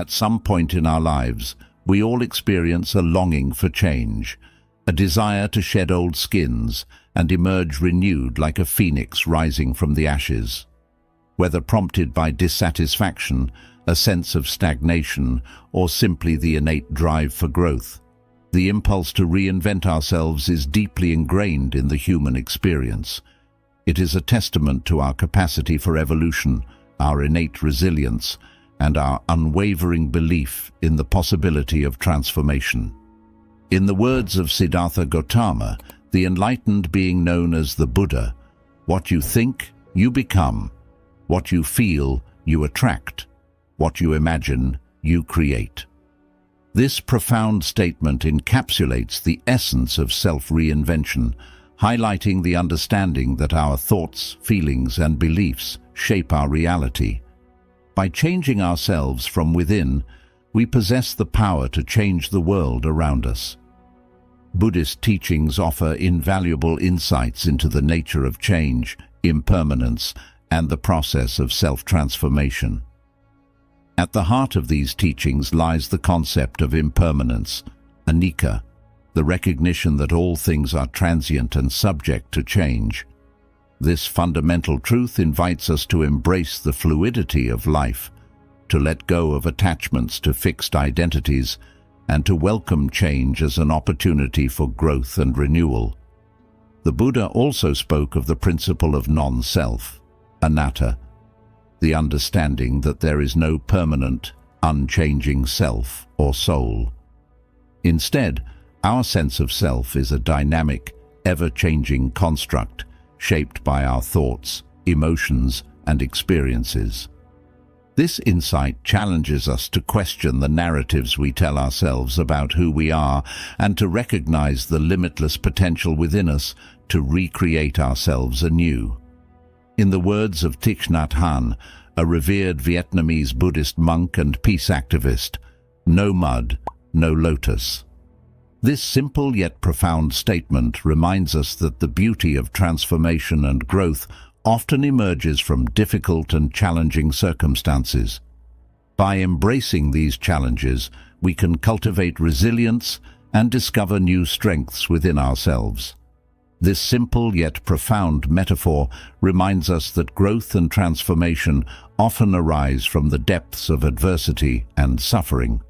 At some point in our lives, we all experience a longing for change, a desire to shed old skins and emerge renewed like a phoenix rising from the ashes. Whether prompted by dissatisfaction, a sense of stagnation, or simply the innate drive for growth, the impulse to reinvent ourselves is deeply ingrained in the human experience. It is a testament to our capacity for evolution, our innate resilience, and our unwavering belief in the possibility of transformation. In the words of Siddhartha Gautama, the enlightened being known as the Buddha, what you think, you become. What you feel, you attract. What you imagine, you create. This profound statement encapsulates the essence of self-reinvention, highlighting the understanding that our thoughts, feelings, and beliefs shape our reality. By changing ourselves from within, we possess the power to change the world around us. Buddhist teachings offer invaluable insights into the nature of change, impermanence, and the process of self-transformation. At the heart of these teachings lies the concept of impermanence, anicca, the recognition that all things are transient and subject to change. This fundamental truth invites us to embrace the fluidity of life, to let go of attachments to fixed identities, and to welcome change as an opportunity for growth and renewal. The Buddha also spoke of the principle of non-self, anatta, the understanding that there is no permanent, unchanging self or soul. Instead, our sense of self is a dynamic, ever-changing construct shaped by our thoughts, emotions, and experiences. This insight challenges us to question the narratives we tell ourselves about who we are and to recognize the limitless potential within us to recreate ourselves anew. In the words of Thich Nhat Hanh, a revered Vietnamese Buddhist monk and peace activist, "No mud, no lotus." This simple yet profound statement reminds us that the beauty of transformation and growth often emerges from difficult and challenging circumstances. By embracing these challenges, we can cultivate resilience and discover new strengths within ourselves. This simple yet profound metaphor reminds us that growth and transformation often arise from the depths of adversity and suffering.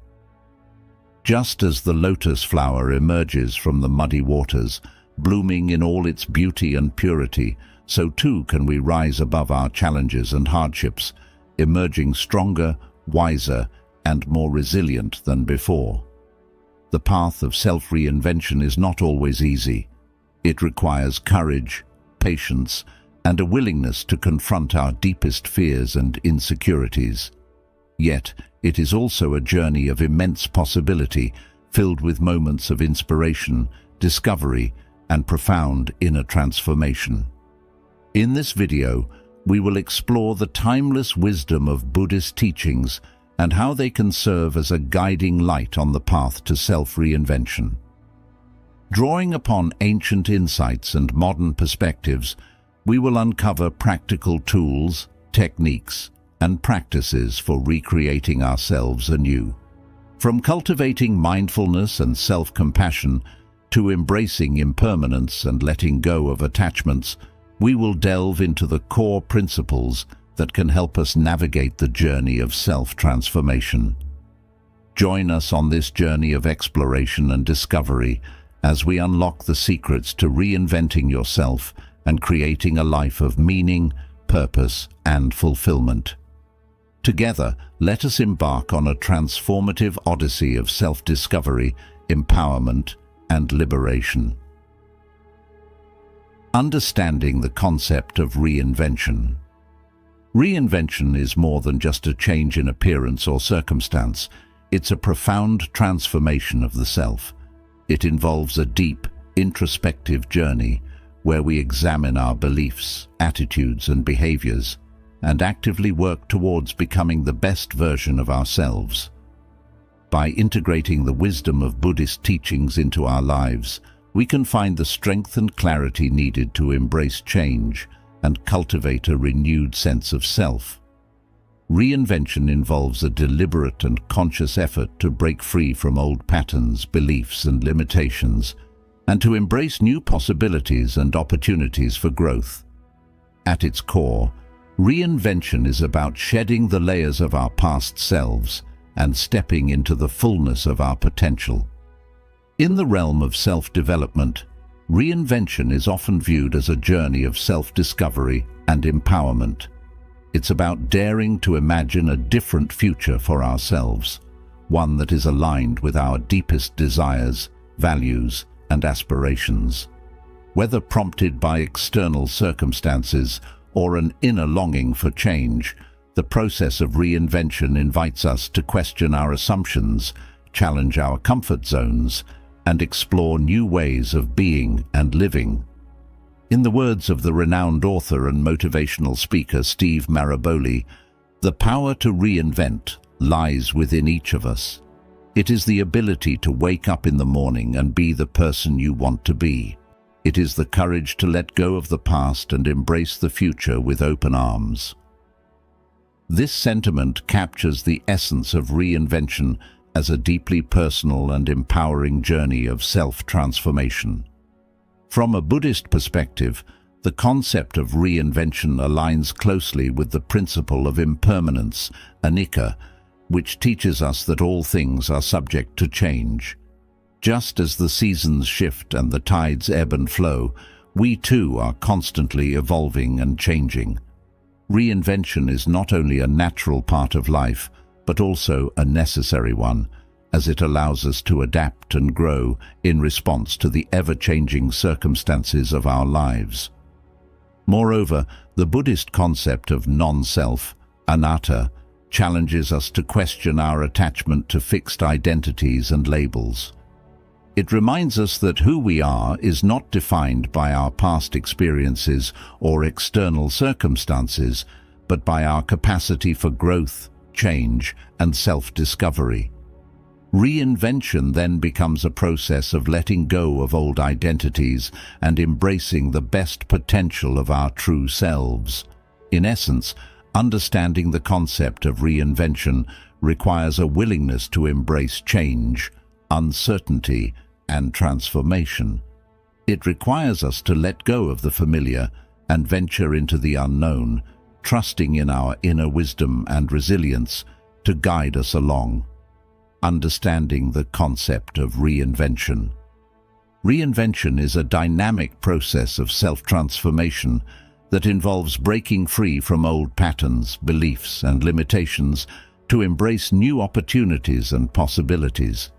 Just as the lotus flower emerges from the muddy waters, blooming in all its beauty and purity, so too can we rise above our challenges and hardships, emerging stronger, wiser, and more resilient than before. The path of self-reinvention is not always easy. It requires courage, patience, and a willingness to confront our deepest fears and insecurities. Yet, it is also a journey of immense possibility, filled with moments of inspiration, discovery, and profound inner transformation. In this video, we will explore the timeless wisdom of Buddhist teachings and how they can serve as a guiding light on the path to self-reinvention. Drawing upon ancient insights and modern perspectives, we will uncover practical tools, techniques, and practices for recreating ourselves anew. From cultivating mindfulness and self-compassion to embracing impermanence and letting go of attachments, we will delve into the core principles that can help us navigate the journey of self-transformation. Join us on this journey of exploration and discovery as we unlock the secrets to reinventing yourself and creating a life of meaning, purpose, and fulfillment. Together, let us embark on a transformative odyssey of self-discovery, empowerment, and liberation. Understanding the concept of reinvention. Reinvention is more than just a change in appearance or circumstance. It's a profound transformation of the self. It involves a deep, introspective journey where we examine our beliefs, attitudes, and behaviors, and actively work towards becoming the best version of ourselves. By integrating the wisdom of Buddhist teachings into our lives, we can find the strength and clarity needed to embrace change and cultivate a renewed sense of self. Reinvention involves a deliberate and conscious effort to break free from old patterns, beliefs, and limitations, and to embrace new possibilities and opportunities for growth. At its core, reinvention is about shedding the layers of our past selves and stepping into the fullness of our potential. In the realm of self-development, reinvention is often viewed as a journey of self-discovery and empowerment. It's about daring to imagine a different future for ourselves, one that is aligned with our deepest desires, values, and aspirations. Whether prompted by external circumstances or an inner longing for change, the process of reinvention invites us to question our assumptions, challenge our comfort zones, and explore new ways of being and living. In the words of the renowned author and motivational speaker Steve Maraboli, the power to reinvent lies within each of us. It is the ability to wake up in the morning and be the person you want to be. It is the courage to let go of the past and embrace the future with open arms. This sentiment captures the essence of reinvention as a deeply personal and empowering journey of self-transformation. From a Buddhist perspective, the concept of reinvention aligns closely with the principle of impermanence, anicca, which teaches us that all things are subject to change. Just as the seasons shift and the tides ebb and flow, we too are constantly evolving and changing. Reinvention is not only a natural part of life, but also a necessary one, as it allows us to adapt and grow in response to the ever-changing circumstances of our lives. Moreover, the Buddhist concept of non-self, anatta, challenges us to question our attachment to fixed identities and labels. It reminds us that who we are is not defined by our past experiences or external circumstances, but by our capacity for growth, change, and self-discovery. Reinvention then becomes a process of letting go of old identities and embracing the best potential of our true selves. In essence, understanding the concept of reinvention requires a willingness to embrace change, uncertainty, and transformation. It requires us to let go of the familiar and venture into the unknown, trusting in our inner wisdom and resilience to guide us along. Understanding the concept of reinvention. Reinvention is a dynamic process of self-transformation that involves breaking free from old patterns, beliefs, and limitations to embrace new opportunities and possibilities.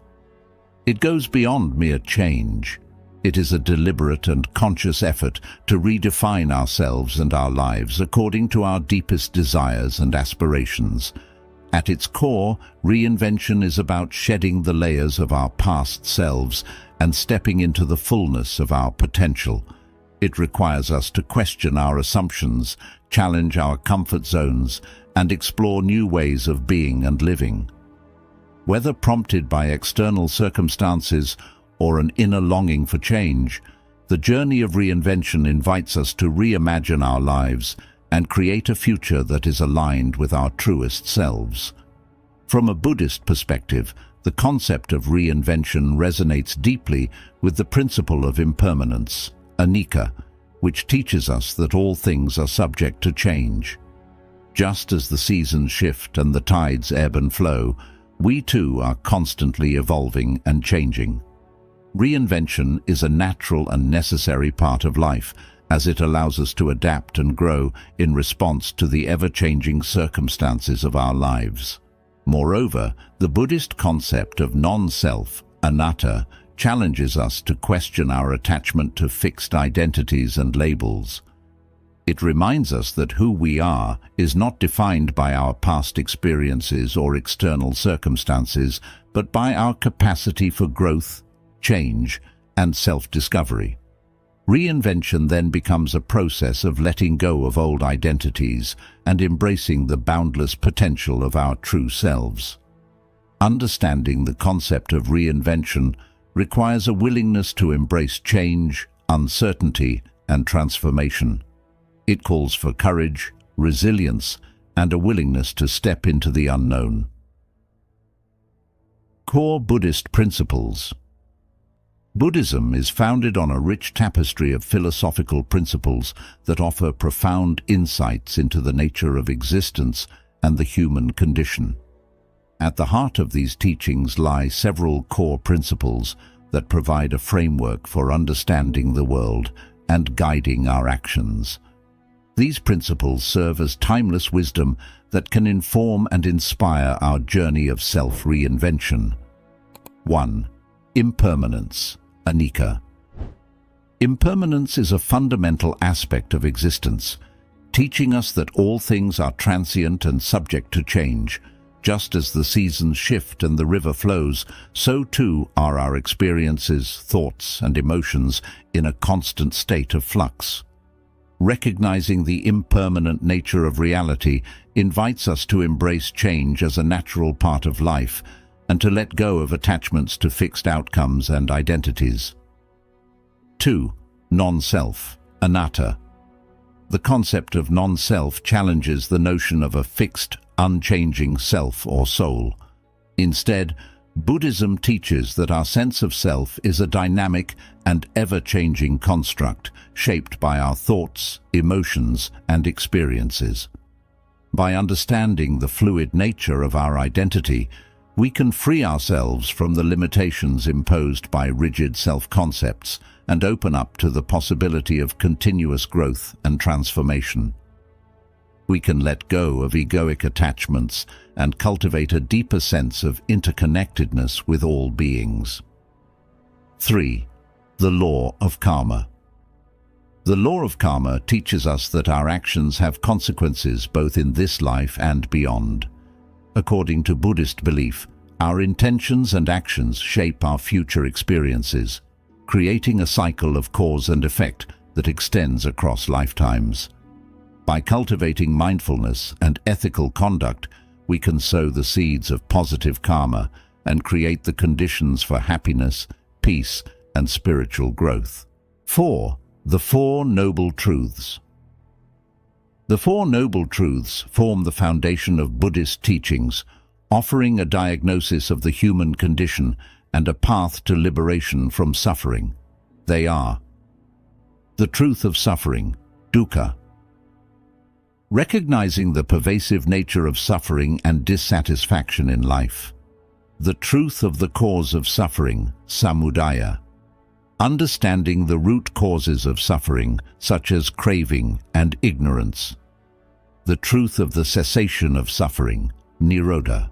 It goes beyond mere change. It is a deliberate and conscious effort to redefine ourselves and our lives according to our deepest desires and aspirations. At its core, reinvention is about shedding the layers of our past selves and stepping into the fullness of our potential. It requires us to question our assumptions, challenge our comfort zones, and explore new ways of being and living. Whether prompted by external circumstances or an inner longing for change, the journey of reinvention invites us to reimagine our lives and create a future that is aligned with our truest selves. From a Buddhist perspective, the concept of reinvention resonates deeply with the principle of impermanence, anicca, which teaches us that all things are subject to change. Just as the seasons shift and the tides ebb and flow, we too are constantly evolving and changing. Reinvention is a natural and necessary part of life, as it allows us to adapt and grow in response to the ever-changing circumstances of our lives. Moreover, the Buddhist concept of non-self, anatta, challenges us to question our attachment to fixed identities and labels. It reminds us that who we are is not defined by our past experiences or external circumstances, but by our capacity for growth, change, and self-discovery. Reinvention then becomes a process of letting go of old identities and embracing the boundless potential of our true selves. Understanding the concept of reinvention requires a willingness to embrace change, uncertainty, and transformation. It calls for courage, resilience, and a willingness to step into the unknown. Core Buddhist principles. Buddhism is founded on a rich tapestry of philosophical principles that offer profound insights into the nature of existence and the human condition. At the heart of these teachings lie several core principles that provide a framework for understanding the world and guiding our actions. These principles serve as timeless wisdom that can inform and inspire our journey of self-reinvention. 1. Impermanence, anicca. Impermanence is a fundamental aspect of existence, teaching us that all things are transient and subject to change. Just as the seasons shift and the river flows, so too are our experiences, thoughts, and emotions in a constant state of flux. Recognizing the impermanent nature of reality invites us to embrace change as a natural part of life and to let go of attachments to fixed outcomes and identities. 2. Non-self, anatta. The concept of non-self challenges the notion of a fixed, unchanging self or soul. Instead, Buddhism teaches that our sense of self is a dynamic and ever-changing construct shaped by our thoughts, emotions, and experiences. By understanding the fluid nature of our identity, we can free ourselves from the limitations imposed by rigid self-concepts and open up to the possibility of continuous growth and transformation. We can let go of egoic attachments and cultivate a deeper sense of interconnectedness with all beings. 3. The law of karma. The law of karma teaches us that our actions have consequences both in this life and beyond. According to Buddhist belief, our intentions and actions shape our future experiences, creating a cycle of cause and effect that extends across lifetimes. By cultivating mindfulness and ethical conduct, we can sow the seeds of positive karma and create the conditions for happiness, peace, and spiritual growth. 4. The Four Noble Truths. The Four Noble Truths form the foundation of Buddhist teachings, offering a diagnosis of the human condition and a path to liberation from suffering. They are: the truth of suffering, dukkha. Recognizing the pervasive nature of suffering and dissatisfaction in life. The truth of the cause of suffering, samudaya. Understanding the root causes of suffering, such as craving and ignorance. The truth of the cessation of suffering, nirodha.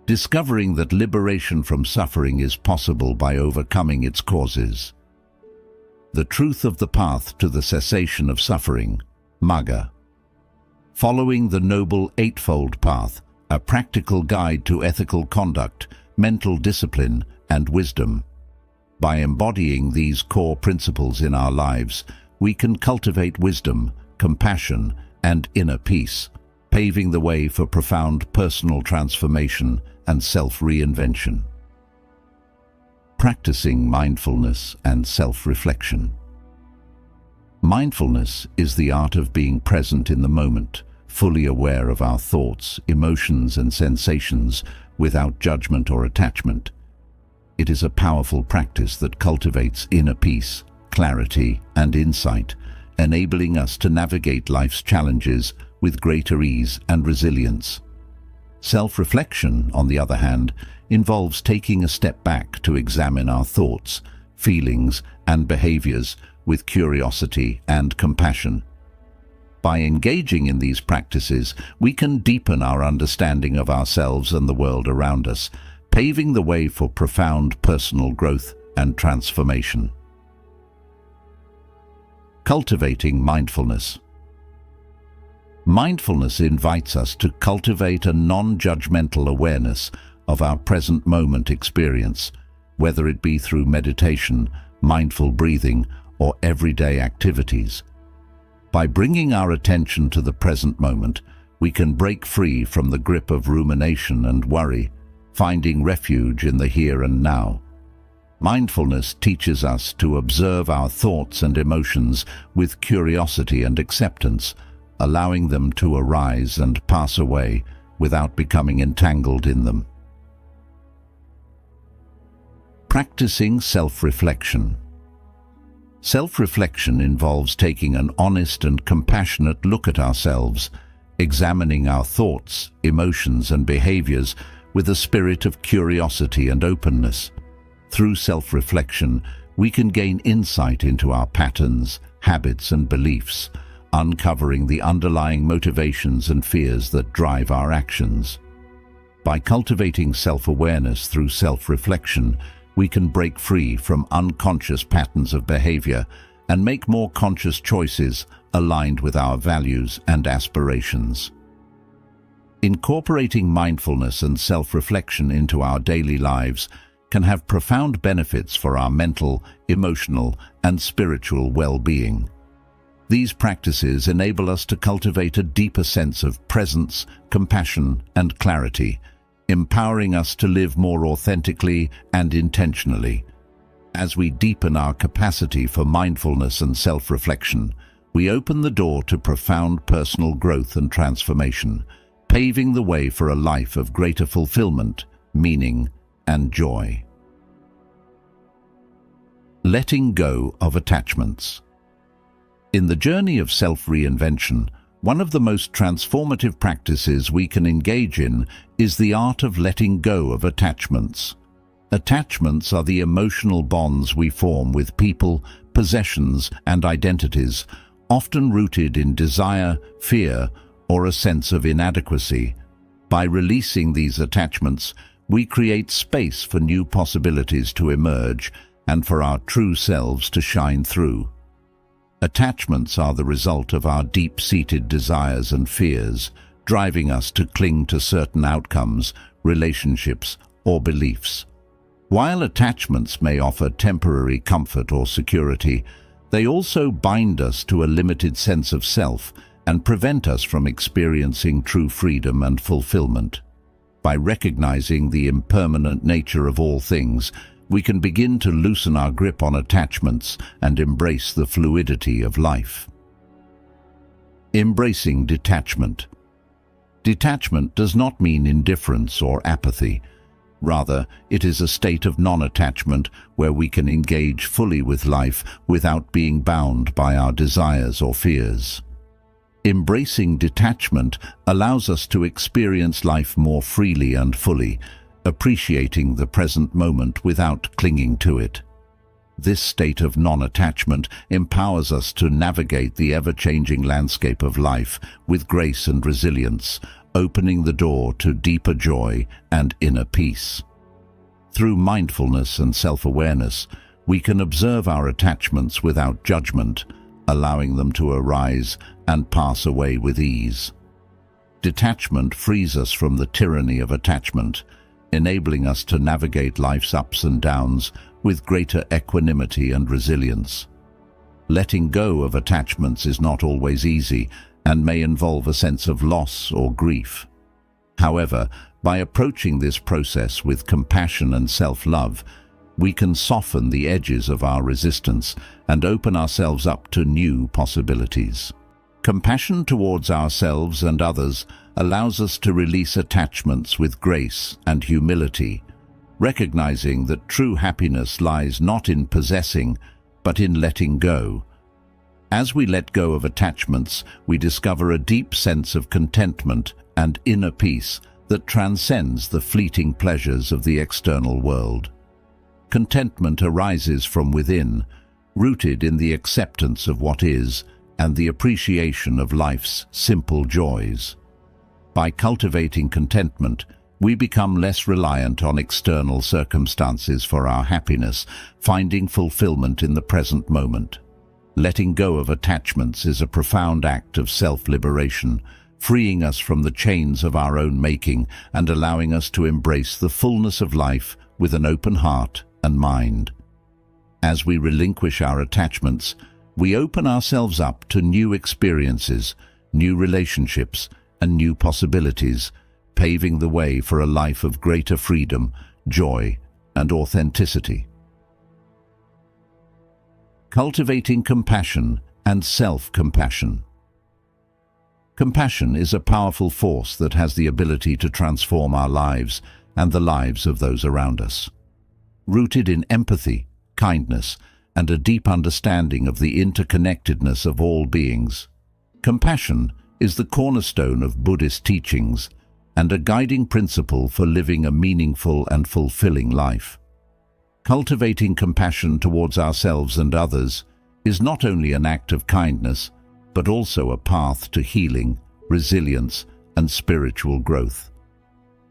Discovering that liberation from suffering is possible by overcoming its causes. The truth of the path to the cessation of suffering, magga. Following the Noble Eightfold Path, a practical guide to ethical conduct, mental discipline, and wisdom. By embodying these core principles in our lives, we can cultivate wisdom, compassion, and inner peace, paving the way for profound personal transformation and self-reinvention. Practicing mindfulness and self-reflection. Mindfulness is the art of being present in the moment, fully aware of our thoughts, emotions, and sensations without judgment or attachment. It is a powerful practice that cultivates inner peace, clarity, and insight, enabling us to navigate life's challenges with greater ease and resilience. Self-reflection, on the other hand, involves taking a step back to examine our thoughts, feelings, and behaviors with curiosity and compassion. By engaging in these practices, we can deepen our understanding of ourselves and the world around us, paving the way for profound personal growth and transformation. Cultivating mindfulness. Mindfulness invites us to cultivate a non-judgmental awareness of our present moment experience, whether it be through meditation, mindful breathing, or everyday activities. By bringing our attention to the present moment, we can break free from the grip of rumination and worry, finding refuge in the here and now. Mindfulness teaches us to observe our thoughts and emotions with curiosity and acceptance, allowing them to arise and pass away without becoming entangled in them. Practicing self-reflection. Self-reflection involves taking an honest and compassionate look at ourselves, examining our thoughts, emotions, and behaviors with a spirit of curiosity and openness. Through self-reflection, we can gain insight into our patterns, habits, and beliefs, uncovering the underlying motivations and fears that drive our actions. By cultivating self-awareness through self-reflection, we can break free from unconscious patterns of behavior and make more conscious choices aligned with our values and aspirations. Incorporating mindfulness and self-reflection into our daily lives can have profound benefits for our mental, emotional, and spiritual well-being. These practices enable us to cultivate a deeper sense of presence, compassion, and clarity, empowering us to live more authentically and intentionally. As we deepen our capacity for mindfulness and self-reflection, we open the door to profound personal growth and transformation, paving the way for a life of greater fulfillment, meaning, and joy. Letting go of attachments. In the journey of self-reinvention, one of the most transformative practices we can engage in is the art of letting go of attachments. Attachments are the emotional bonds we form with people, possessions, and identities, often rooted in desire, fear, or a sense of inadequacy. By releasing these attachments, we create space for new possibilities to emerge and for our true selves to shine through. Attachments are the result of our deep-seated desires and fears, driving us to cling to certain outcomes, relationships, or beliefs. While attachments may offer temporary comfort or security, they also bind us to a limited sense of self and prevent us from experiencing true freedom and fulfillment. By recognizing the impermanent nature of all things, we can begin to loosen our grip on attachments and embrace the fluidity of life. Embracing detachment. Detachment does not mean indifference or apathy. Rather, it is a state of non-attachment where we can engage fully with life without being bound by our desires or fears. Embracing detachment allows us to experience life more freely and fully, appreciating the present moment without clinging to it. This state of non-attachment empowers us to navigate the ever-changing landscape of life with grace and resilience, opening the door to deeper joy and inner peace. Through mindfulness and self-awareness, we can observe our attachments without judgment, allowing them to arise and pass away with ease. Detachment frees us from the tyranny of attachment, enabling us to navigate life's ups and downs with greater equanimity and resilience. Letting go of attachments is not always easy and may involve a sense of loss or grief. However, by approaching this process with compassion and self-love, we can soften the edges of our resistance and open ourselves up to new possibilities. Compassion towards ourselves and others allows us to release attachments with grace and humility, recognizing that true happiness lies not in possessing, but in letting go. As we let go of attachments, we discover a deep sense of contentment and inner peace that transcends the fleeting pleasures of the external world. Contentment arises from within, rooted in the acceptance of what is and the appreciation of life's simple joys. By cultivating contentment, we become less reliant on external circumstances for our happiness, finding fulfillment in the present moment. Letting go of attachments is a profound act of self-liberation, freeing us from the chains of our own making and allowing us to embrace the fullness of life with an open heart and mind. As we relinquish our attachments, we open ourselves up to new experiences, new relationships, and new possibilities, paving the way for a life of greater freedom, joy, and authenticity. Cultivating compassion and self-compassion. Compassion is a powerful force that has the ability to transform our lives and the lives of those around us. Rooted in empathy, kindness, and a deep understanding of the interconnectedness of all beings, compassion is the cornerstone of Buddhist teachings and a guiding principle for living a meaningful and fulfilling life. Cultivating compassion towards ourselves and others is not only an act of kindness, but also a path to healing, resilience, and spiritual growth.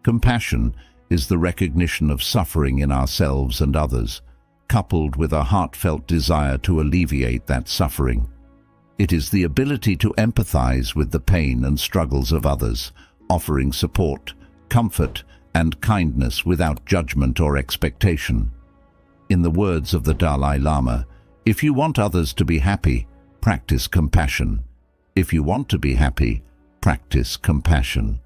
Compassion is the recognition of suffering in ourselves and others, coupled with a heartfelt desire to alleviate that suffering. It is the ability to empathize with the pain and struggles of others, offering support, comfort, and kindness without judgment or expectation. In the words of the Dalai Lama, if you want others to be happy, practice compassion. If you want to be happy, practice compassion.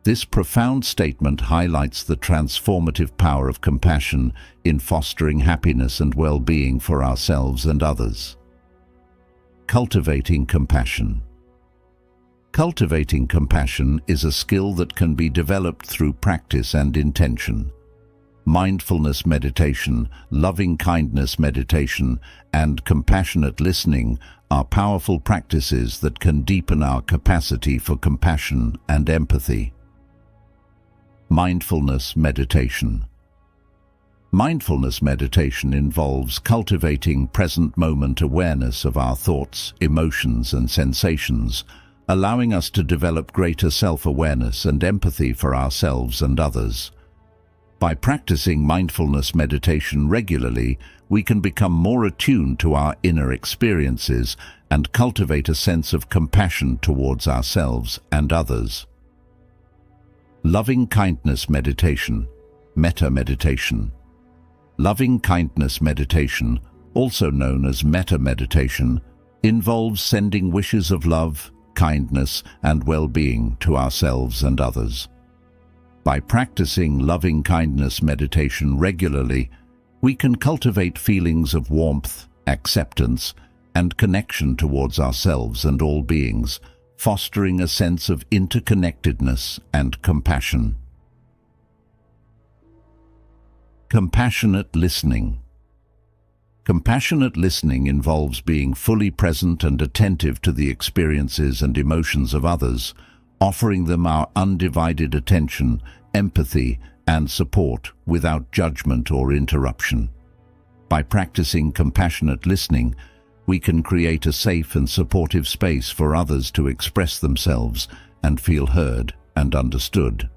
This profound statement highlights the transformative power of compassion in fostering happiness and well-being for ourselves and others. Cultivating compassion. Cultivating compassion is a skill that can be developed through practice and intention. Mindfulness meditation, loving-kindness meditation, and compassionate listening are powerful practices that can deepen our capacity for compassion and empathy. Mindfulness meditation. Mindfulness meditation involves cultivating present-moment awareness of our thoughts, emotions, and sensations, allowing us to develop greater self-awareness and empathy for ourselves and others. By practicing mindfulness meditation regularly, we can become more attuned to our inner experiences and cultivate a sense of compassion towards ourselves and others. Loving-kindness meditation, metta meditation. Loving-kindness meditation, also known as metta meditation, involves sending wishes of love, kindness, and well-being to ourselves and others. By practicing loving-kindness meditation regularly, we can cultivate feelings of warmth, acceptance, and connection towards ourselves and all beings, fostering a sense of interconnectedness and compassion. Compassionate listening. Compassionate listening involves being fully present and attentive to the experiences and emotions of others, offering them our undivided attention, empathy, and support without judgment or interruption. By practicing compassionate listening, we can create a safe and supportive space for others to express themselves and feel heard and understood.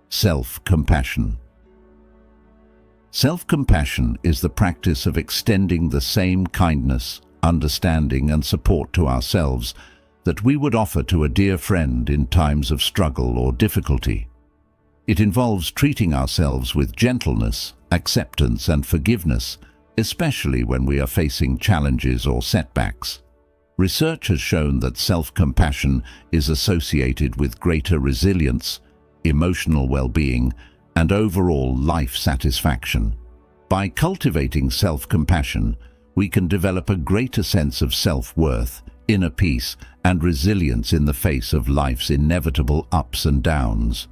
Self-compassion. Self-compassion is the practice of extending the same kindness, understanding, and support to ourselves that we would offer to a dear friend in times of struggle or difficulty. It involves treating ourselves with gentleness, acceptance, and forgiveness, especially when we are facing challenges or setbacks. Research has shown that self-compassion is associated with greater resilience, emotional well-being, and overall life satisfaction. By cultivating self-compassion, we can develop a greater sense of self-worth, inner peace, and resilience in the face of life's inevitable ups and downs.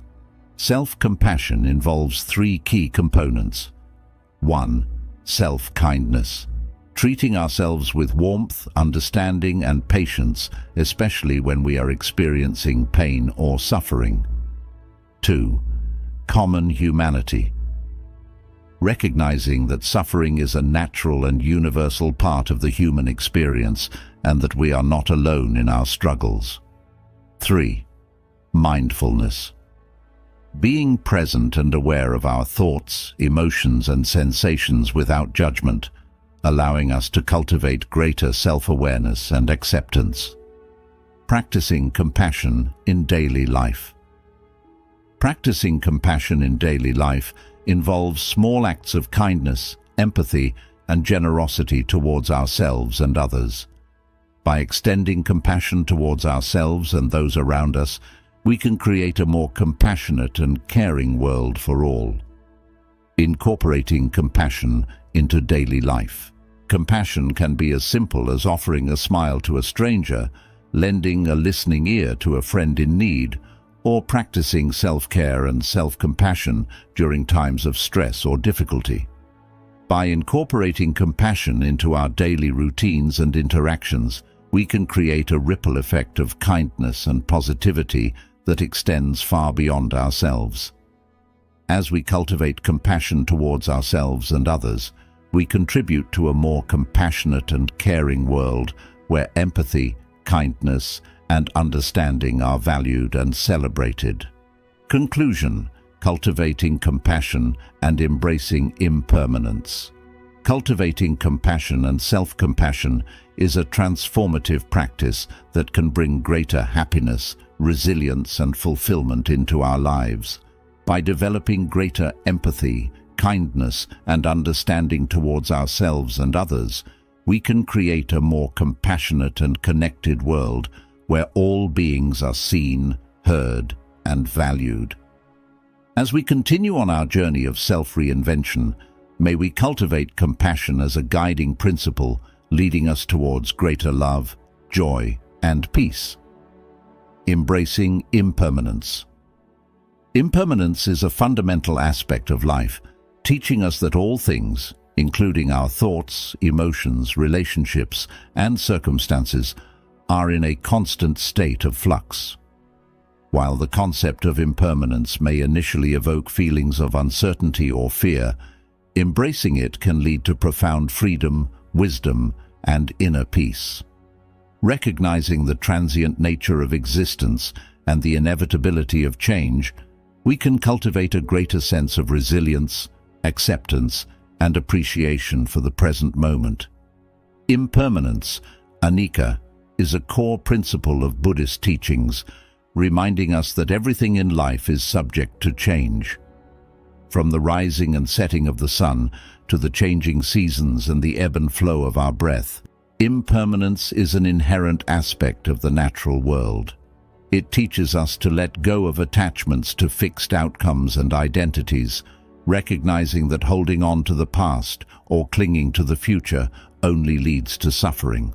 Self-compassion involves three key components. 1. Self-kindness. Treating ourselves with warmth, understanding, and patience, especially when we are experiencing pain or suffering. 2. Common humanity. Recognizing that suffering is a natural and universal part of the human experience and that we are not alone in our struggles. 3. Mindfulness. Being present and aware of our thoughts, emotions, and sensations without judgment, allowing us to cultivate greater self-awareness and acceptance. Practicing compassion in daily life. Practicing compassion in daily life involves small acts of kindness, empathy, and generosity towards ourselves and others. By extending compassion towards ourselves and those around us, we can create a more compassionate and caring world for all. Incorporating compassion into daily life. Compassion can be as simple as offering a smile to a stranger, lending a listening ear to a friend in need, or practicing self-care and self-compassion during times of stress or difficulty. By incorporating compassion into our daily routines and interactions, we can create a ripple effect of kindness and positivity that extends far beyond ourselves. As we cultivate compassion towards ourselves and others, we contribute to a more compassionate and caring world where empathy, kindness, and understanding are valued and celebrated. Conclusion: cultivating compassion and embracing impermanence. Cultivating compassion and self-compassion is a transformative practice that can bring greater happiness, resilience, and fulfillment into our lives. By developing greater empathy, kindness, and understanding towards ourselves and others, we can create a more compassionate and connected world where all beings are seen, heard, and valued. As we continue on our journey of self-reinvention, may we cultivate compassion as a guiding principle, leading us towards greater love, joy, and peace. Embracing impermanence. Impermanence is a fundamental aspect of life, teaching us that all things, including our thoughts, emotions, relationships, and circumstances, are in a constant state of flux. While the concept of impermanence may initially evoke feelings of uncertainty or fear, embracing it can lead to profound freedom, wisdom, and inner peace. Recognizing the transient nature of existence and the inevitability of change, we can cultivate a greater sense of resilience, acceptance, and appreciation for the present moment. Impermanence, anicca, is a core principle of Buddhist teachings, reminding us that everything in life is subject to change. From the rising and setting of the sun to the changing seasons and the ebb and flow of our breath, impermanence is an inherent aspect of the natural world. It teaches us to let go of attachments to fixed outcomes and identities, recognizing that holding on to the past or clinging to the future only leads to suffering.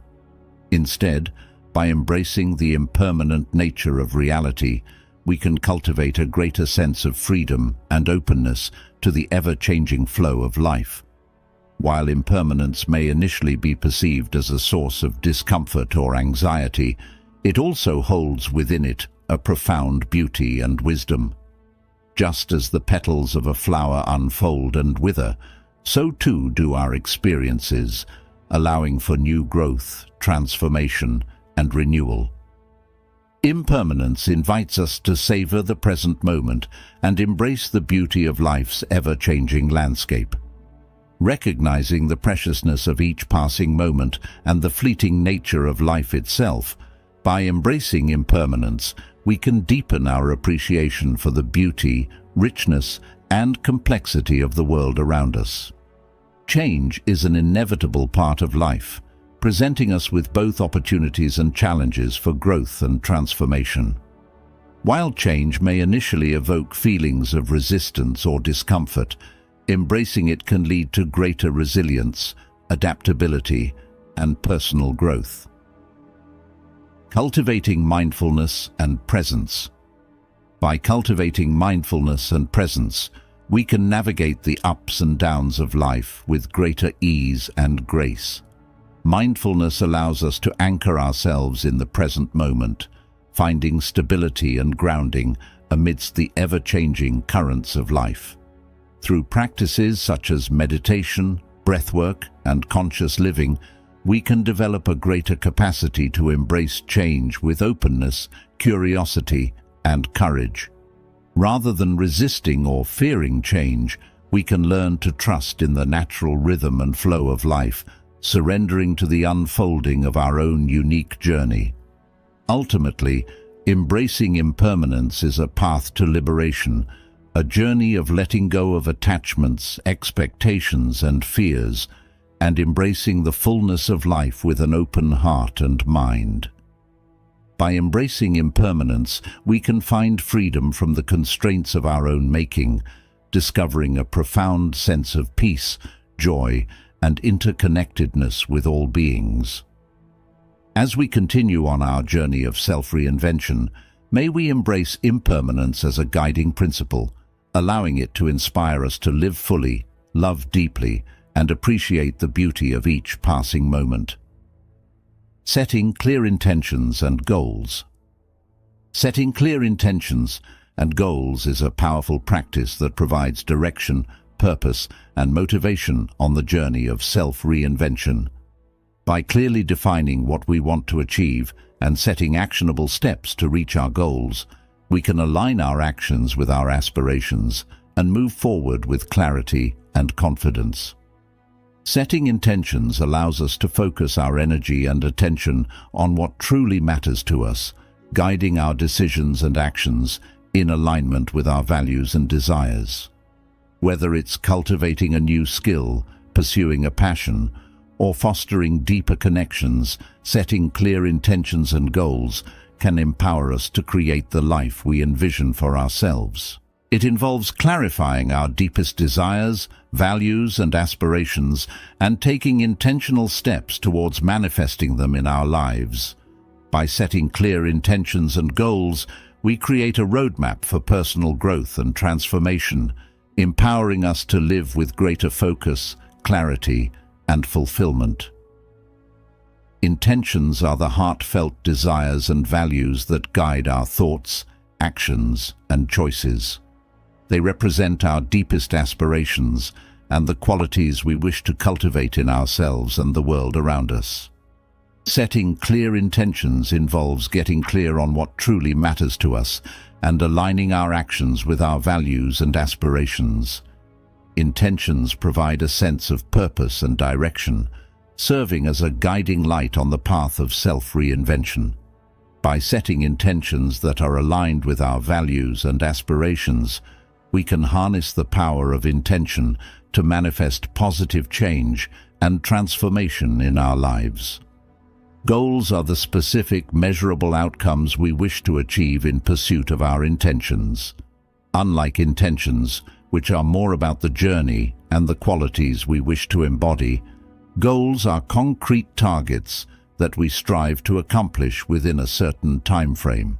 Instead, by embracing the impermanent nature of reality, we can cultivate a greater sense of freedom and openness to the ever-changing flow of life. While impermanence may initially be perceived as a source of discomfort or anxiety, it also holds within it a profound beauty and wisdom. Just as the petals of a flower unfold and wither, so too do our experiences, allowing for new growth, transformation, and renewal. Impermanence invites us to savor the present moment and embrace the beauty of life's ever-changing landscape. Recognizing the preciousness of each passing moment and the fleeting nature of life itself, by embracing impermanence, we can deepen our appreciation for the beauty, richness, and complexity of the world around us. Change is an inevitable part of life, presenting us with both opportunities and challenges for growth and transformation. While change may initially evoke feelings of resistance or discomfort, embracing it can lead to greater resilience, adaptability, and personal growth. Cultivating mindfulness and presence. By cultivating mindfulness and presence, we can navigate the ups and downs of life with greater ease and grace. Mindfulness allows us to anchor ourselves in the present moment, finding stability and grounding amidst the ever-changing currents of life. Through practices such as meditation, breathwork, and conscious living, we can develop a greater capacity to embrace change with openness, curiosity, and courage. Rather than resisting or fearing change, we can learn to trust in the natural rhythm and flow of life, surrendering to the unfolding of our own unique journey. Ultimately, embracing impermanence is a path to liberation, a journey of letting go of attachments, expectations, and fears, and embracing the fullness of life with an open heart and mind. By embracing impermanence, we can find freedom from the constraints of our own making, discovering a profound sense of peace, joy, and interconnectedness with all beings. As we continue on our journey of self-reinvention, may we embrace impermanence as a guiding principle, allowing it to inspire us to live fully, love deeply, and appreciate the beauty of each passing moment. Setting clear intentions and goals. Setting clear intentions and goals is a powerful practice that provides direction, purpose, and motivation on the journey of self-reinvention. By clearly defining what we want to achieve and setting actionable steps to reach our goals, we can align our actions with our aspirations and move forward with clarity and confidence. Setting intentions allows us to focus our energy and attention on what truly matters to us, guiding our decisions and actions in alignment with our values and desires. Whether it's cultivating a new skill, pursuing a passion, or fostering deeper connections, setting clear intentions and goals can empower us to create the life we envision for ourselves. It involves clarifying our deepest desires, values, and aspirations, and taking intentional steps towards manifesting them in our lives. By setting clear intentions and goals, we create a roadmap for personal growth and transformation, empowering us to live with greater focus, clarity, and fulfillment. Intentions are the heartfelt desires and values that guide our thoughts, actions, and choices. They represent our deepest aspirations and the qualities we wish to cultivate in ourselves and the world around us. Setting clear intentions involves getting clear on what truly matters to us and aligning our actions with our values and aspirations. Intentions provide a sense of purpose and direction, serving as a guiding light on the path of self-reinvention. By setting intentions that are aligned with our values and aspirations, we can harness the power of intention to manifest positive change and transformation in our lives. Goals are the specific, measurable outcomes we wish to achieve in pursuit of our intentions. Unlike intentions, which are more about the journey and the qualities we wish to embody, goals are concrete targets that we strive to accomplish within a certain time frame.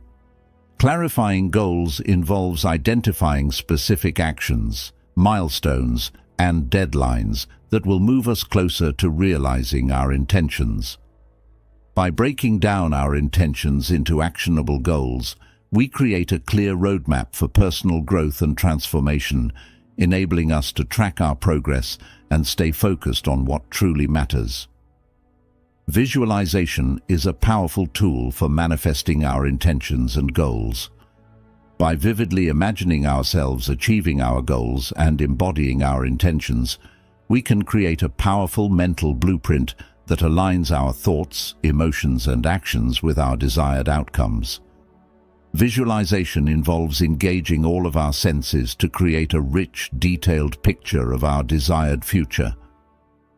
Clarifying goals involves identifying specific actions, milestones, and deadlines that will move us closer to realizing our intentions. By breaking down our intentions into actionable goals, we create a clear roadmap for personal growth and transformation, enabling us to track our progress and stay focused on what truly matters. Visualization is a powerful tool for manifesting our intentions and goals. By vividly imagining ourselves achieving our goals and embodying our intentions, we can create a powerful mental blueprint that aligns our thoughts, emotions, and actions with our desired outcomes. Visualization involves engaging all of our senses to create a rich, detailed picture of our desired future.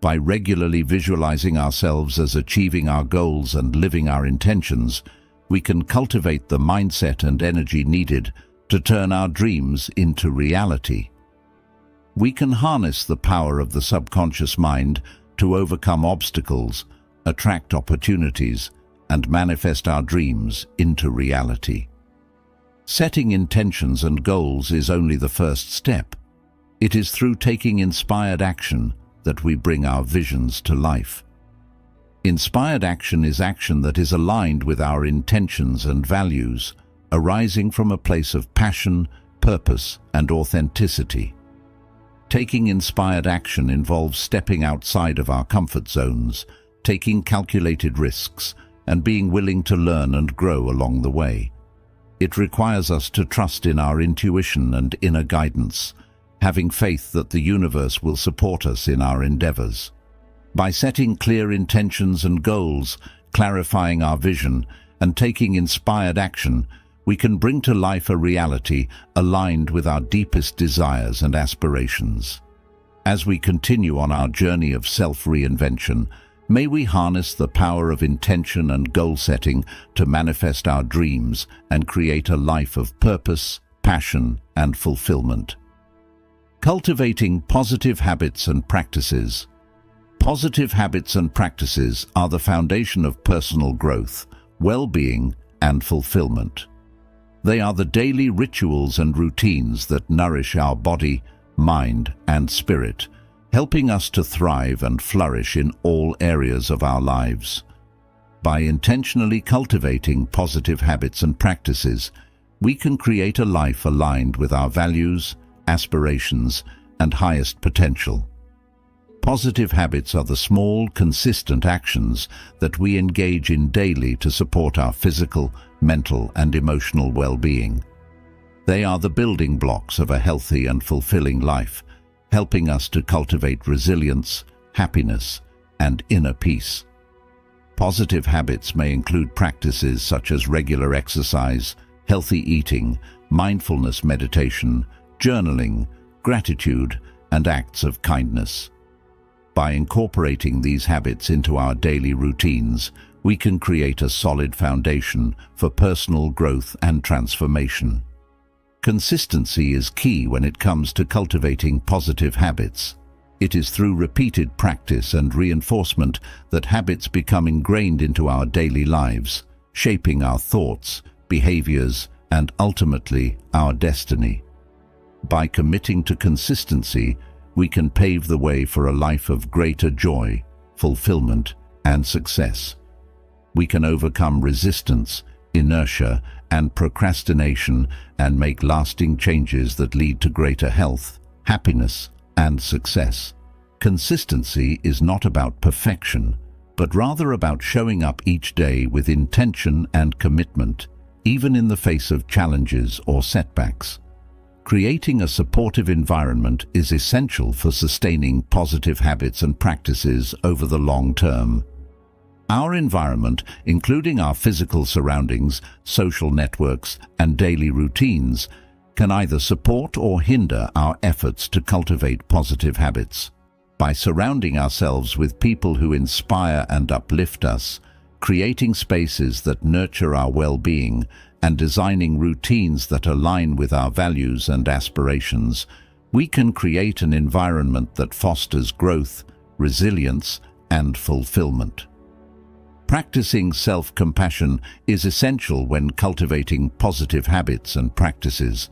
By regularly visualizing ourselves as achieving our goals and living our intentions, we can cultivate the mindset and energy needed to turn our dreams into reality. We can harness the power of the subconscious mind to overcome obstacles, attract opportunities, and manifest our dreams into reality. Setting intentions and goals is only the first step. It is through taking inspired action that we bring our visions to life. Inspired action is action that is aligned with our intentions and values, arising from a place of passion, purpose, and authenticity. Taking inspired action involves stepping outside of our comfort zones, taking calculated risks, and being willing to learn and grow along the way. It requires us to trust in our intuition and inner guidance, having faith that the universe will support us in our endeavors. By setting clear intentions and goals, clarifying our vision, and taking inspired action, we can bring to life a reality aligned with our deepest desires and aspirations. As we continue on our journey of self-reinvention, may we harness the power of intention and goal setting to manifest our dreams and create a life of purpose, passion, and fulfillment. Cultivating positive habits and practices. Positive habits and practices are the foundation of personal growth, well-being, and fulfillment. They are the daily rituals and routines that nourish our body, mind, and spirit, helping us to thrive and flourish in all areas of our lives. By intentionally cultivating positive habits and practices, we can create a life aligned with our values, aspirations, and highest potential. Positive habits are the small, consistent actions that we engage in daily to support our physical, mental, and emotional well-being. They are the building blocks of a healthy and fulfilling life, helping us to cultivate resilience, happiness, and inner peace. Positive habits may include practices such as regular exercise, healthy eating, mindfulness meditation, journaling, gratitude, and acts of kindness. By incorporating these habits into our daily routines, we can create a solid foundation for personal growth and transformation. Consistency is key when it comes to cultivating positive habits. It is through repeated practice and reinforcement that habits become ingrained into our daily lives, shaping our thoughts, behaviors, and ultimately our destiny. By committing to consistency, we can pave the way for a life of greater joy, fulfillment, and success. We can overcome resistance, inertia, and procrastination and make lasting changes that lead to greater health, happiness, and success. Consistency is not about perfection, but rather about showing up each day with intention and commitment, even in the face of challenges or setbacks. Creating a supportive environment is essential for sustaining positive habits and practices over the long term. Our environment, including our physical surroundings, social networks, and daily routines, can either support or hinder our efforts to cultivate positive habits. By surrounding ourselves with people who inspire and uplift us, creating spaces that nurture our well-being, and designing routines that align with our values and aspirations, we can create an environment that fosters growth, resilience, and fulfillment. Practicing self-compassion is essential when cultivating positive habits and practices.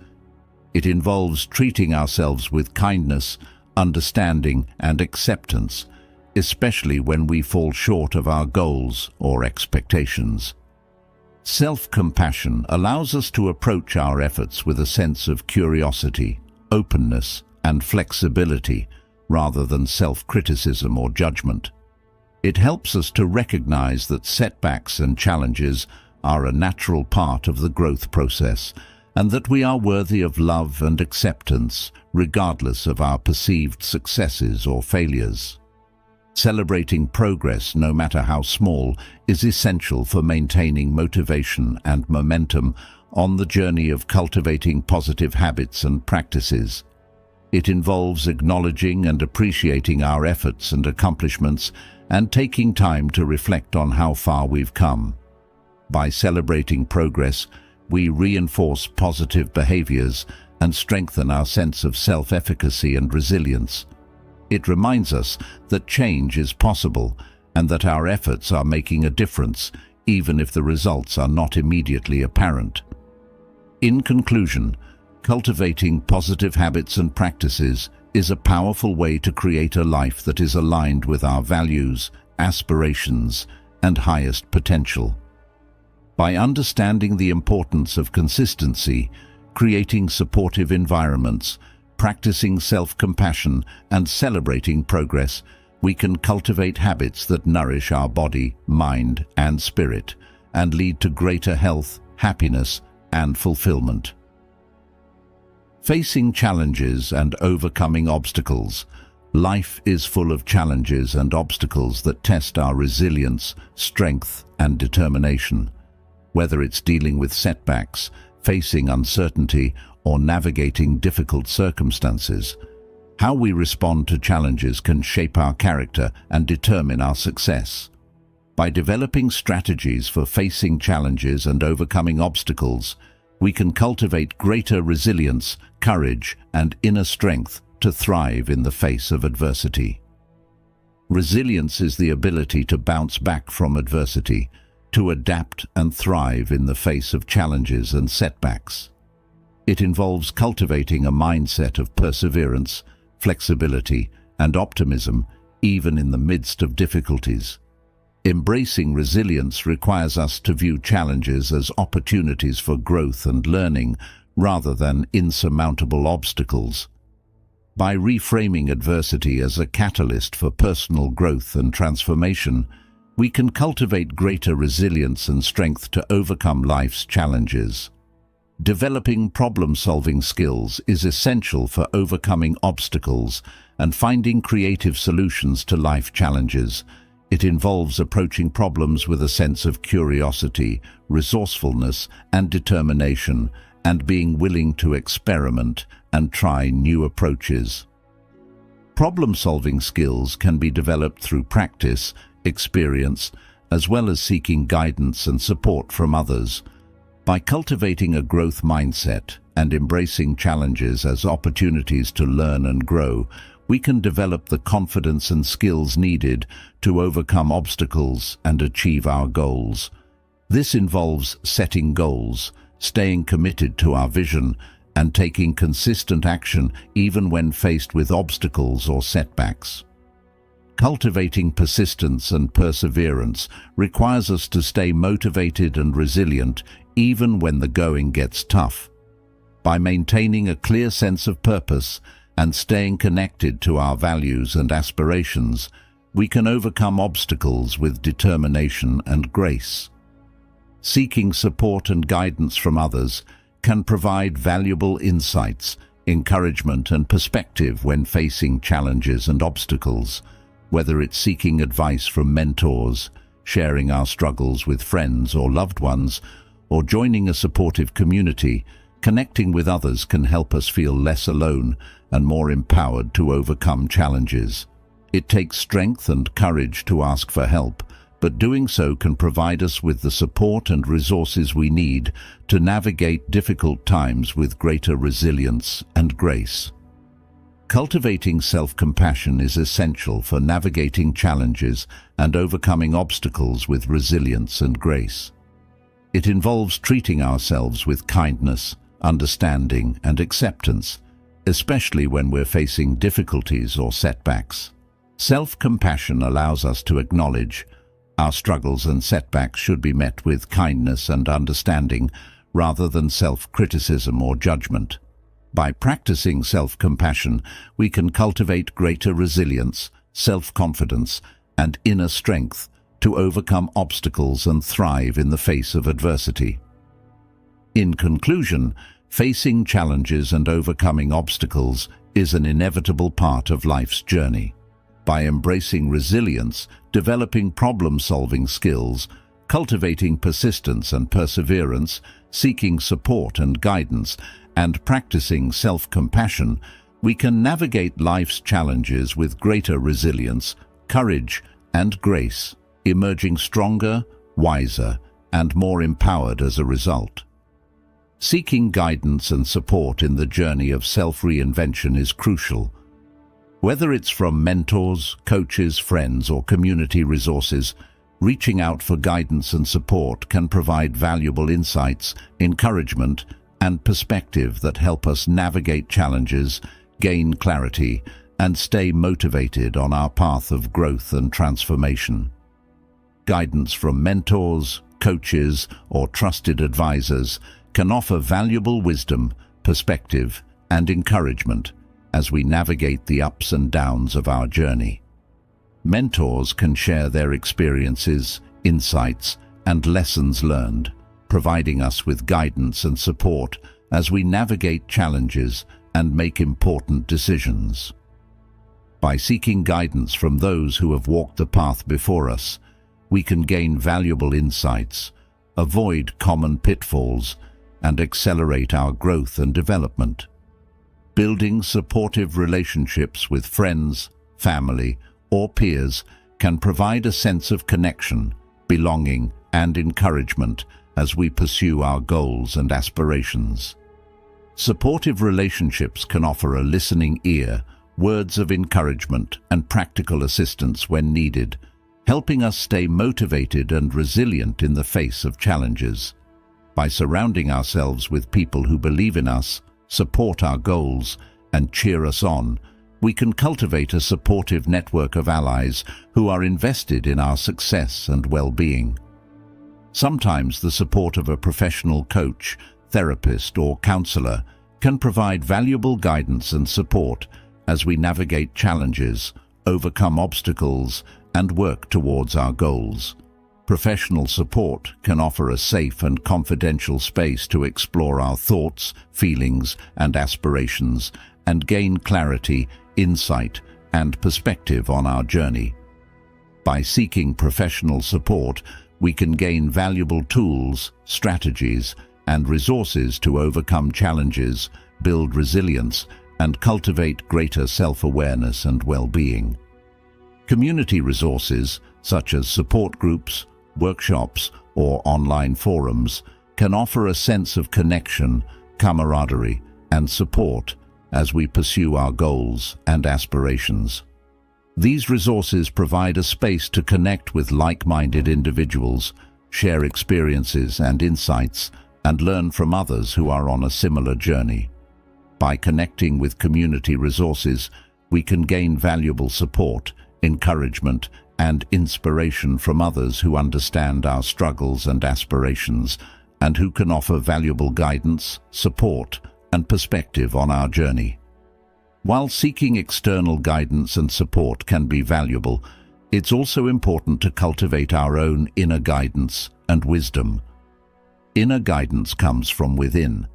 It involves treating ourselves with kindness, understanding, and acceptance, especially when we fall short of our goals or expectations. Self-compassion allows us to approach our efforts with a sense of curiosity, openness, and flexibility, rather than self-criticism or judgment. It helps us to recognize that setbacks and challenges are a natural part of the growth process, and that we are worthy of love and acceptance, regardless of our perceived successes or failures. Celebrating progress, no matter how small, is essential for maintaining motivation and momentum on the journey of cultivating positive habits and practices. It involves acknowledging and appreciating our efforts and accomplishments and taking time to reflect on how far we've come. By celebrating progress, we reinforce positive behaviors and strengthen our sense of self-efficacy and resilience. It reminds us that change is possible and that our efforts are making a difference, even if the results are not immediately apparent. In conclusion, cultivating positive habits and practices is a powerful way to create a life that is aligned with our values, aspirations, and highest potential. By understanding the importance of consistency, creating supportive environments, practicing self-compassion, and celebrating progress, we can cultivate habits that nourish our body, mind, and spirit, and lead to greater health, happiness, and fulfillment. Facing challenges and overcoming obstacles. Life is full of challenges and obstacles that test our resilience, strength, and determination. Whether it's dealing with setbacks, facing uncertainty, or navigating difficult circumstances, how we respond to challenges can shape our character and determine our success. By developing strategies for facing challenges and overcoming obstacles, we can cultivate greater resilience, courage, and inner strength to thrive in the face of adversity. Resilience is the ability to bounce back from adversity, to adapt and thrive in the face of challenges and setbacks. It involves cultivating a mindset of perseverance, flexibility, and optimism, even in the midst of difficulties. Embracing resilience requires us to view challenges as opportunities for growth and learning, rather than insurmountable obstacles. By reframing adversity as a catalyst for personal growth and transformation, we can cultivate greater resilience and strength to overcome life's challenges. Developing problem-solving skills is essential for overcoming obstacles and finding creative solutions to life challenges. It involves approaching problems with a sense of curiosity, resourcefulness, and determination, and being willing to experiment and try new approaches. Problem-solving skills can be developed through practice, experience, as well as seeking guidance and support from others. By cultivating a growth mindset and embracing challenges as opportunities to learn and grow, we can develop the confidence and skills needed to overcome obstacles and achieve our goals. This involves setting goals, staying committed to our vision, and taking consistent action even when faced with obstacles or setbacks. Cultivating persistence and perseverance requires us to stay motivated and resilient even when the going gets tough. By maintaining a clear sense of purpose and staying connected to our values and aspirations, we can overcome obstacles with determination and grace. Seeking support and guidance from others can provide valuable insights, encouragement, and perspective when facing challenges and obstacles. Whether it's seeking advice from mentors, sharing our struggles with friends or loved ones, or joining a supportive community, connecting with others can help us feel less alone and more empowered to overcome challenges. It takes strength and courage to ask for help, but doing so can provide us with the support and resources we need to navigate difficult times with greater resilience and grace. Cultivating self-compassion is essential for navigating challenges and overcoming obstacles with resilience and grace. It involves treating ourselves with kindness, understanding, and acceptance, especially when we're facing difficulties or setbacks. Self-compassion allows us to acknowledge our struggles and setbacks should be met with kindness and understanding rather than self-criticism or judgment. By practicing self-compassion, we can cultivate greater resilience, self-confidence, and inner strength to overcome obstacles and thrive in the face of adversity. In conclusion, facing challenges and overcoming obstacles is an inevitable part of life's journey. By embracing resilience, developing problem-solving skills, cultivating persistence and perseverance, seeking support and guidance, and practicing self-compassion, we can navigate life's challenges with greater resilience, courage, and grace, emerging stronger, wiser, and more empowered as a result. Seeking guidance and support in the journey of self-reinvention is crucial. Whether it's from mentors, coaches, friends, or community resources, reaching out for guidance and support can provide valuable insights, encouragement, and perspective that help us navigate challenges, gain clarity, and stay motivated on our path of growth and transformation. Guidance from mentors, coaches, or trusted advisors can offer valuable wisdom, perspective, and encouragement as we navigate the ups and downs of our journey. Mentors can share their experiences, insights, and lessons learned, providing us with guidance and support as we navigate challenges and make important decisions. By seeking guidance from those who have walked the path before us, we can gain valuable insights, avoid common pitfalls, and accelerate our growth and development. Building supportive relationships with friends, family, or peers can provide a sense of connection, belonging, and encouragement as we pursue our goals and aspirations. Supportive relationships can offer a listening ear, words of encouragement, and practical assistance when needed, helping us stay motivated and resilient in the face of challenges. By surrounding ourselves with people who believe in us, support our goals, and cheer us on, we can cultivate a supportive network of allies who are invested in our success and well-being. Sometimes the support of a professional coach, therapist, or counselor can provide valuable guidance and support as we navigate challenges, overcome obstacles, and work towards our goals. Professional support can offer a safe and confidential space to explore our thoughts, feelings, and aspirations, and gain clarity, insight, and perspective on our journey. By seeking professional support, we can gain valuable tools, strategies, and resources to overcome challenges, build resilience, and cultivate greater self-awareness and well-being. Community resources, such as support groups, workshops, or online forums, can offer a sense of connection, camaraderie, and support as we pursue our goals and aspirations. These resources provide a space to connect with like-minded individuals, share experiences and insights, and learn from others who are on a similar journey. By connecting with community resources, we can gain valuable support, encouragement, and inspiration from others who understand our struggles and aspirations, and who can offer valuable guidance, support, and perspective on our journey. While seeking external guidance and support can be valuable, it's also important to cultivate our own inner guidance and wisdom. Inner guidance comes from within.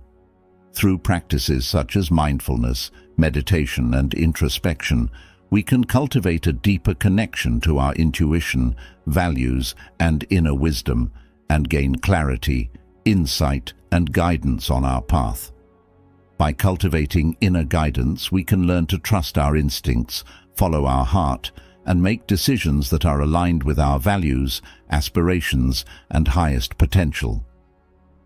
Through practices such as mindfulness, meditation, and introspection, we can cultivate a deeper connection to our intuition, values, and inner wisdom, and gain clarity, insight, and guidance on our path. By cultivating inner guidance, we can learn to trust our instincts, follow our heart, and make decisions that are aligned with our values, aspirations, and highest potential.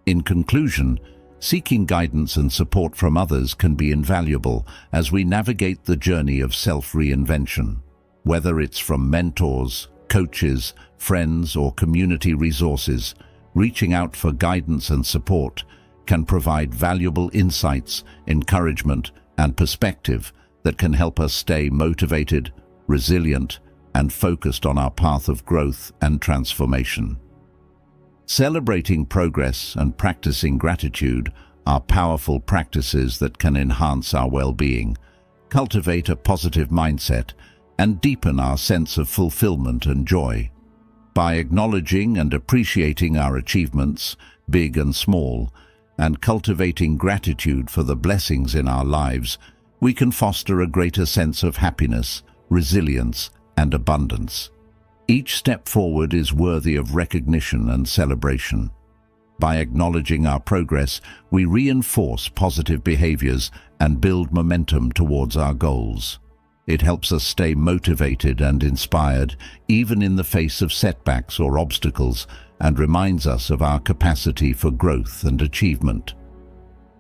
In conclusion, seeking guidance and support from others can be invaluable as we navigate the journey of self-reinvention. Whether it's from mentors, coaches, friends, or community resources, reaching out for guidance and support can provide valuable insights, encouragement, and perspective that can help us stay motivated, resilient, and focused on our path of growth and transformation. Celebrating progress and practicing gratitude are powerful practices that can enhance our well-being, cultivate a positive mindset, and deepen our sense of fulfillment and joy. By acknowledging and appreciating our achievements, big and small, and cultivating gratitude for the blessings in our lives, we can foster a greater sense of happiness, resilience, and abundance. Each step forward is worthy of recognition and celebration. By acknowledging our progress, we reinforce positive behaviors and build momentum towards our goals. It helps us stay motivated and inspired, even in the face of setbacks or obstacles, and reminds us of our capacity for growth and achievement.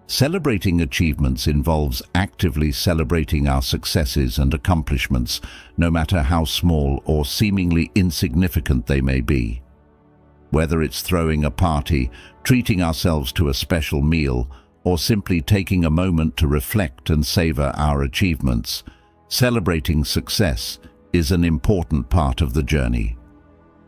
Celebrating achievements involves actively celebrating our successes and accomplishments, no matter how small or seemingly insignificant they may be. Whether it's throwing a party, treating ourselves to a special meal, or simply taking a moment to reflect and savor our achievements, celebrating success is an important part of the journey.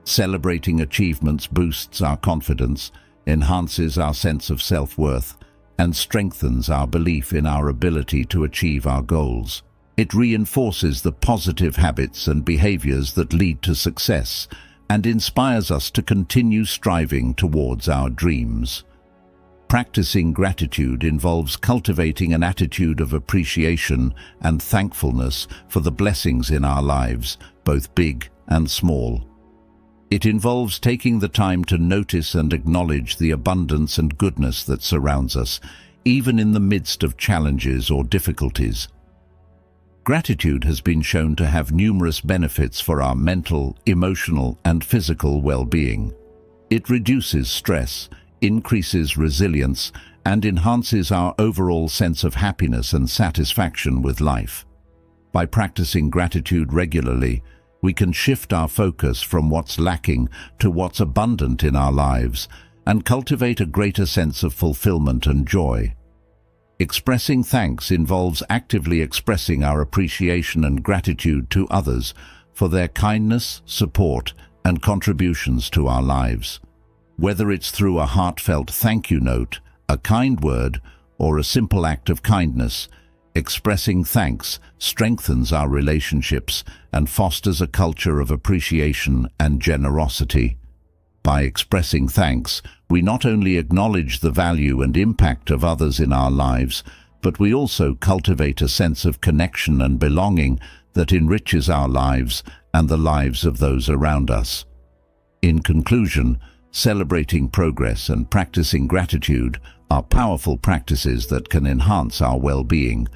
Celebrating achievements boosts our confidence, enhances our sense of self-worth, and strengthens our belief in our ability to achieve our goals. It reinforces the positive habits and behaviors that lead to success and inspires us to continue striving towards our dreams. Practicing gratitude involves cultivating an attitude of appreciation and thankfulness for the blessings in our lives, both big and small. It involves taking the time to notice and acknowledge the abundance and goodness that surrounds us, even in the midst of challenges or difficulties. Gratitude has been shown to have numerous benefits for our mental, emotional, and physical well-being. It reduces stress, increases resilience, and enhances our overall sense of happiness and satisfaction with life. By practicing gratitude regularly, we can shift our focus from what's lacking to what's abundant in our lives and cultivate a greater sense of fulfillment and joy. Expressing thanks involves actively expressing our appreciation and gratitude to others for their kindness, support, and contributions to our lives. Whether it's through a heartfelt thank you note, a kind word, or a simple act of kindness, expressing thanks strengthens our relationships and fosters a culture of appreciation and generosity. By expressing thanks, we not only acknowledge the value and impact of others in our lives, but we also cultivate a sense of connection and belonging that enriches our lives and the lives of those around us. In conclusion, celebrating progress and practicing gratitude are powerful practices that can enhance our well-being,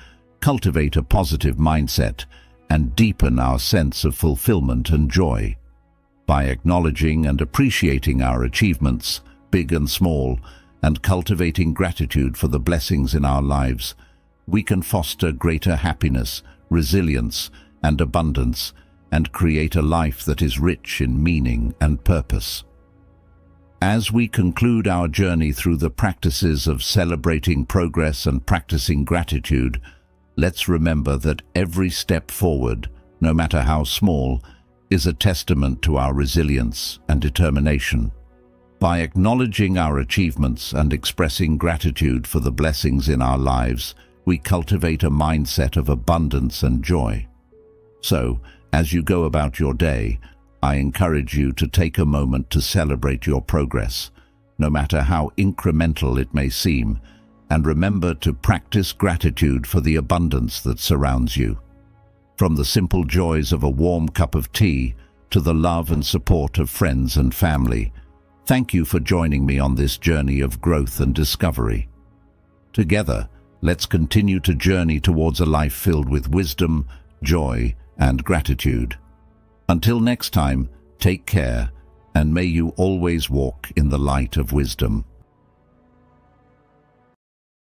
cultivate a positive mindset, and deepen our sense of fulfillment and joy. By acknowledging and appreciating our achievements, big and small, and cultivating gratitude for the blessings in our lives, we can foster greater happiness, resilience, and abundance, and create a life that is rich in meaning and purpose. As we conclude our journey through the practices of celebrating progress and practicing gratitude, let's remember that every step forward, no matter how small, is a testament to our resilience and determination. By acknowledging our achievements and expressing gratitude for the blessings in our lives, we cultivate a mindset of abundance and joy. So, as you go about your day, I encourage you to take a moment to celebrate your progress, no matter how incremental it may seem, and remember to practice gratitude for the abundance that surrounds you. From the simple joys of a warm cup of tea to the love and support of friends and family, thank you for joining me on this journey of growth and discovery. Together, let's continue to journey towards a life filled with wisdom, joy, and gratitude. Until next time, take care, and may you always walk in the light of wisdom.